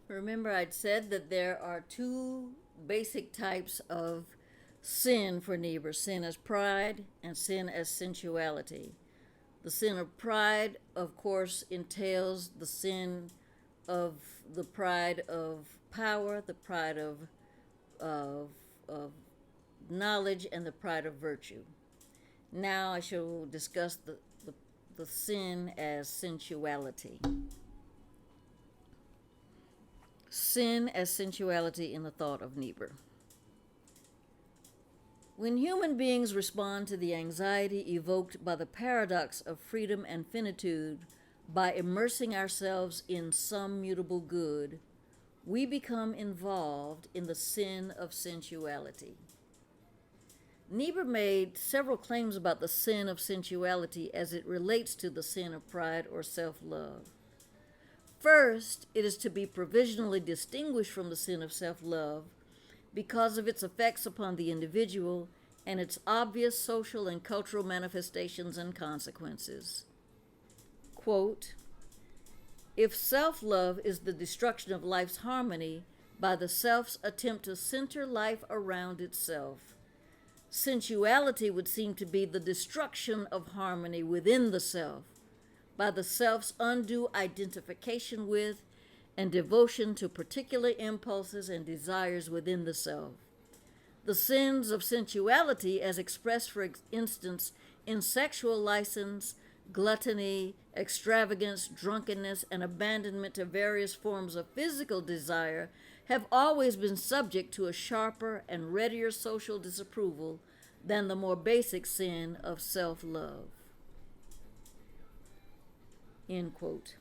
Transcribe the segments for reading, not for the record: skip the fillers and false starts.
Remember, I'd said that there are two basic types of sin for Niebuhr: sin as pride and sin as sensuality. The sin of pride, of course, entails the sin of the pride of power, the pride of knowledge, and the pride of virtue. Now I shall discuss the sin as sensuality. Sin as sensuality in the thought of Niebuhr. When human beings respond to the anxiety evoked by the paradox of freedom and finitude by immersing ourselves in some mutable good, we become involved in the sin of sensuality. Niebuhr made several claims about the sin of sensuality as it relates to the sin of pride or self-love. First, it is to be provisionally distinguished from the sin of self-love because of its effects upon the individual and its obvious social and cultural manifestations and consequences. Quote, "If self-love is the destruction of life's harmony by the self's attempt to center life around itself, sensuality would seem to be the destruction of harmony within the self by the self's undue identification with and devotion to particular impulses and desires within the self. The sins of sensuality, as expressed, for instance, in sexual license, gluttony, extravagance, drunkenness, and abandonment to various forms of physical desire, have always been subject to a sharper and readier social disapproval than the more basic sin of self-love." End quote.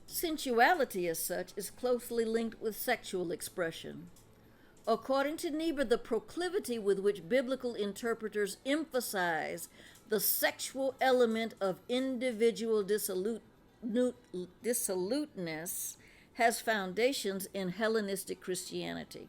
Sensuality, as such, is closely linked with sexual expression. According to Niebuhr, the proclivity with which biblical interpreters emphasize the sexual element of individual dissoluteness has foundations in Hellenistic Christianity.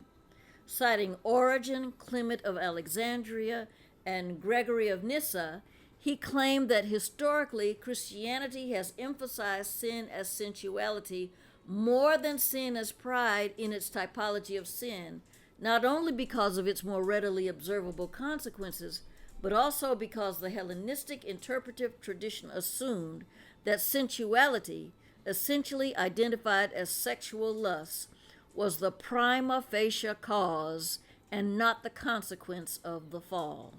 Citing Origen, Clement of Alexandria, and Gregory of Nyssa, he claimed that historically Christianity has emphasized sin as sensuality more than sin as pride in its typology of sin, not only because of its more readily observable consequences, but also because the Hellenistic interpretive tradition assumed that sensuality, essentially identified as sexual lust, was the prima facie cause and not the consequence of the fall.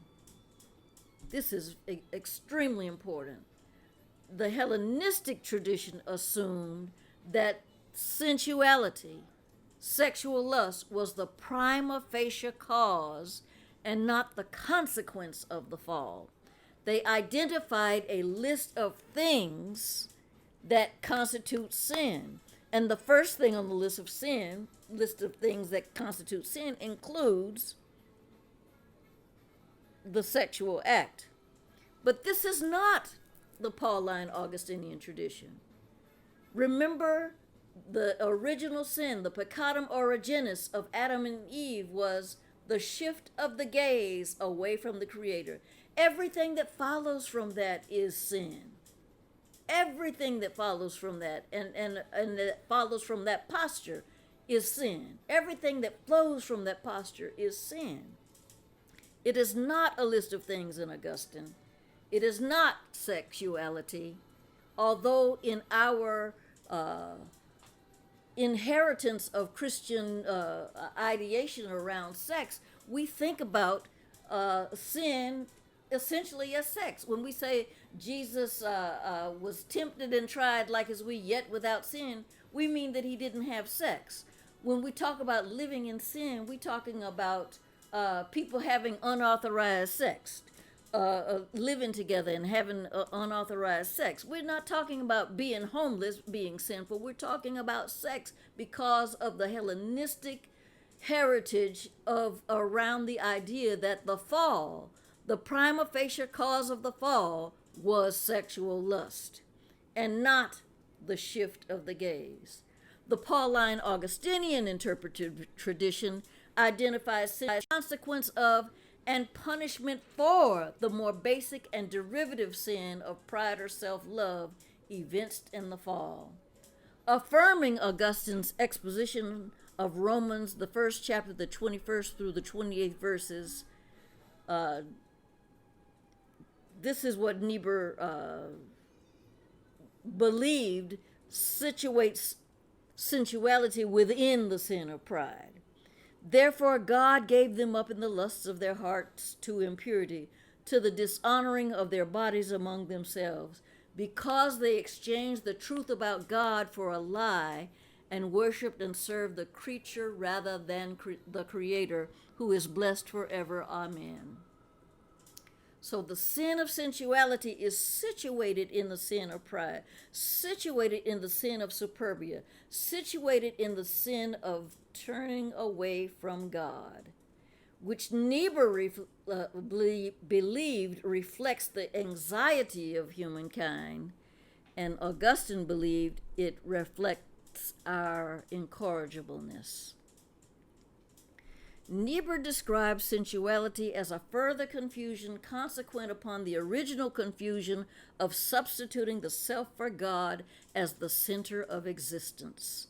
This is extremely important. The Hellenistic tradition assumed that sensuality, sexual lust, was the prima facie cause and not the consequence of the fall. They identified a list of things that constitute sin. And the first thing on the list of things that constitute sin includes the sexual act. But this is not the Pauline Augustinian tradition. Remember, the original sin, the peccatum originis of Adam and Eve, was the shift of the gaze away from the Creator. Everything that follows from that is sin. Everything that follows from that and that follows from that posture is sin. Everything that flows from that posture is sin. It is not a list of things in Augustine. It is not sexuality, although in our inheritance of Christian ideation around sex, we think about sin essentially as sex. When we say Jesus was tempted and tried like as we, yet without sin, we mean that he didn't have sex. When we talk about living in sin, we're talking about people having unauthorized sex, living together and having unauthorized sex. We're not talking about being homeless, being sinful. We're talking about sex because of the Hellenistic heritage of around the idea that the fall, the prima facie cause of the fall, was sexual lust and not the shift of the gaze. The Pauline Augustinian interpretive tradition identifies sin as a consequence of and punishment for the more basic and derivative sin of pride or self-love evinced in the fall. Affirming Augustine's exposition of Romans, the first chapter, the 21st through the 28th verses, this is what Niebuhr believed situates sensuality within the sin of pride. Therefore, God gave them up in the lusts of their hearts to impurity, to the dishonoring of their bodies among themselves, because they exchanged the truth about God for a lie and worshiped and served the creature rather than the Creator, who is blessed forever. Amen. So the sin of sensuality is situated in the sin of pride, situated in the sin of superbia, situated in the sin of turning away from God, which Niebuhr believed reflects the anxiety of humankind, and Augustine believed it reflects our incorrigibleness. Niebuhr describes sensuality as a further confusion consequent upon the original confusion of substituting the self for God as the center of existence.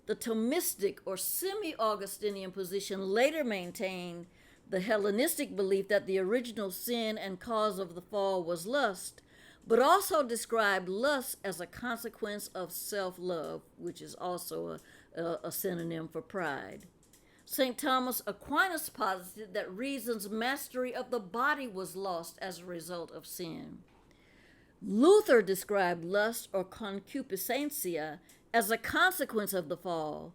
The Thomistic or semi-Augustinian position later maintained the Hellenistic belief that the original sin and cause of the fall was lust, but also described lust as a consequence of self-love, which is also a synonym for pride. St. Thomas Aquinas posited that reason's mastery of the body was lost as a result of sin. Luther described lust or concupiscencia as a consequence of the fall,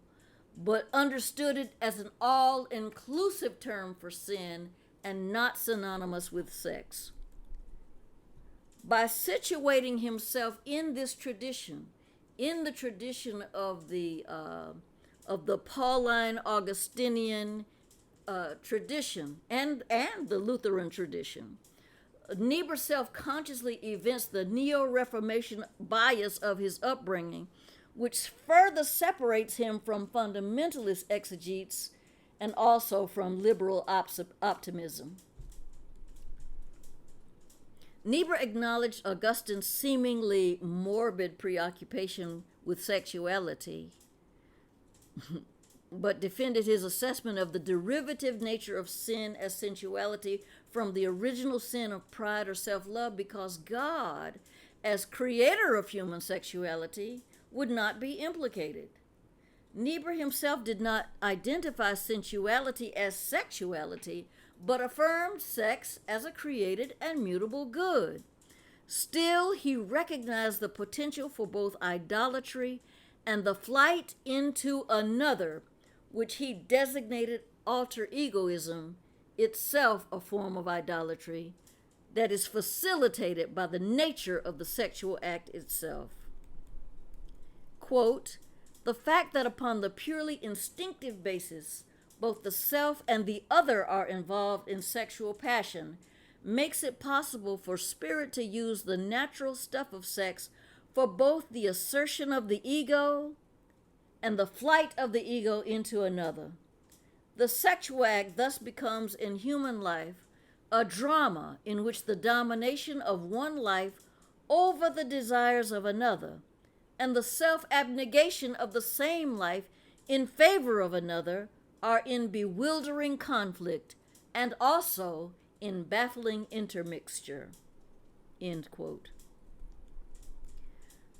but understood it as an all-inclusive term for sin and not synonymous with sex. By situating himself in this tradition, in the tradition of the Pauline Augustinian tradition and the Lutheran tradition, Niebuhr self-consciously evinced the Neo-Reformation bias of his upbringing, which further separates him from fundamentalist exegetes and also from liberal optimism. Niebuhr acknowledged Augustine's seemingly morbid preoccupation with sexuality, but defended his assessment of the derivative nature of sin as sensuality from the original sin of pride or self-love, because God, as creator of human sexuality, would not be implicated. Niebuhr himself did not identify sensuality as sexuality, but affirmed sex as a created and mutable good. Still, he recognized the potential for both idolatry and the flight into another, which he designated alter egoism, itself a form of idolatry that is facilitated by the nature of the sexual act itself. Quote, "The fact that upon the purely instinctive basis, both the self and the other are involved in sexual passion makes it possible for spirit to use the natural stuff of sex for both the assertion of the ego and the flight of the ego into another. The sexual act thus becomes in human life a drama in which the domination of one life over the desires of another and the self-abnegation of the same life in favor of another are in bewildering conflict and also in baffling intermixture." End quote.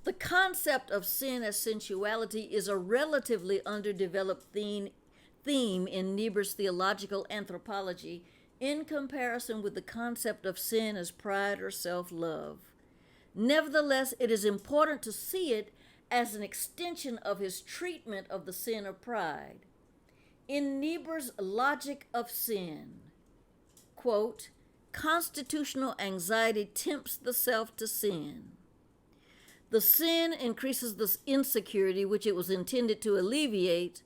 The concept of sin as sensuality is a relatively underdeveloped theme in Niebuhr's theological anthropology in comparison with the concept of sin as pride or self-love. Nevertheless, it is important to see it as an extension of his treatment of the sin of pride. In Niebuhr's Logic of Sin, quote, "Constitutional anxiety tempts the self to sin. The sin increases the insecurity which it was intended to alleviate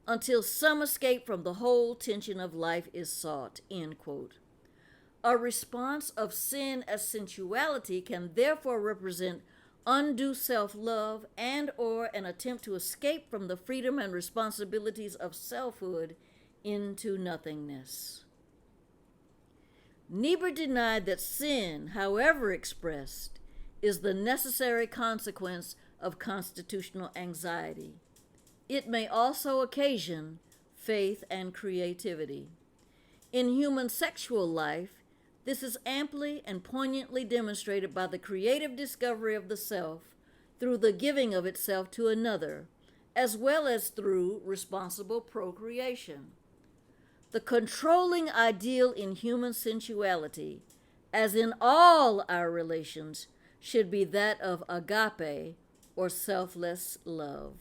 until some escape from the whole tension of life is sought." End quote. A response of sin as sensuality can therefore represent undue self-love and or an attempt to escape from the freedom and responsibilities of selfhood into nothingness. Niebuhr denied that sin, however expressed, is the necessary consequence of constitutional anxiety. It may also occasion faith and creativity. In human sexual life, this is amply and poignantly demonstrated by the creative discovery of the self through the giving of itself to another, as well as through responsible procreation. The controlling ideal in human sensuality, as in all our relations, should be that of agape, or selfless love.